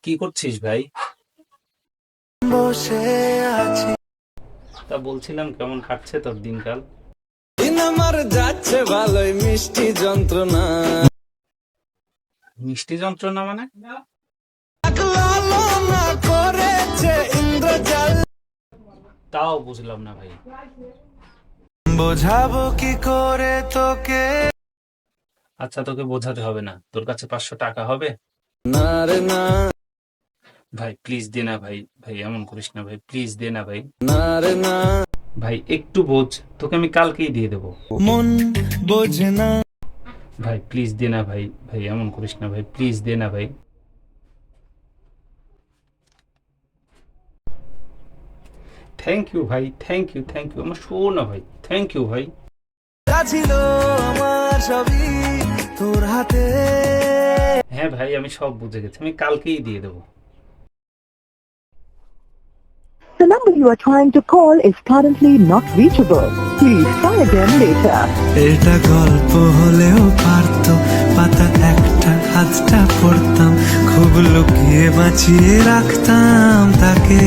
কি করছিস ভাই? বসে আছি। তা বলছিলাম কেমন কাটছে তোর দিনকাল? দিন আমার যাচ্ছে ভালোই, মিষ্টি যন্ত্রণা। মিষ্টি যন্ত্রণা মানে? লালনা করেছে ইন্দ্রজাল। তাও বুঝলাম না ভাই। বোঝাবো কি করে তোকে? আচ্ছা, তোকে বোঝাতে হবে না। তোর কাছে 500 টাকা হবে? না রে না, ভাই প্লিজ দে না ভাই। ভাই এমন করিস না ভাই, প্লিজ দে না ভাই। না রে না, ভাই একটু বোঝ, তোকে আমি কালকেই দিয়ে দেবো। মন বোঝে না। ভাই প্লিজ দে না ভাই। ভাই এমন করিস না ভাই, প্লিজ দে না ভাই। থ্যাংক ইউ ভাই, থ্যাংক ইউ, থ্যাংক ইউ। আমার শোন না ভাই, থ্যাংক ইউ ভাই। যা ছিল আমার সবই তোর হাতে। হ্যাঁ ভাই, আমি সব বুঝে গেছি, আমি কালকেই দিয়ে দেবো। The number you are trying to call is currently not reachable. Please try again later. এটা গল্প হলেও পারতো, পাতা একটা হাতটা পড়তাম, খুব লুকিয়ে বাঁচিয়ে রাখতাম তাকে।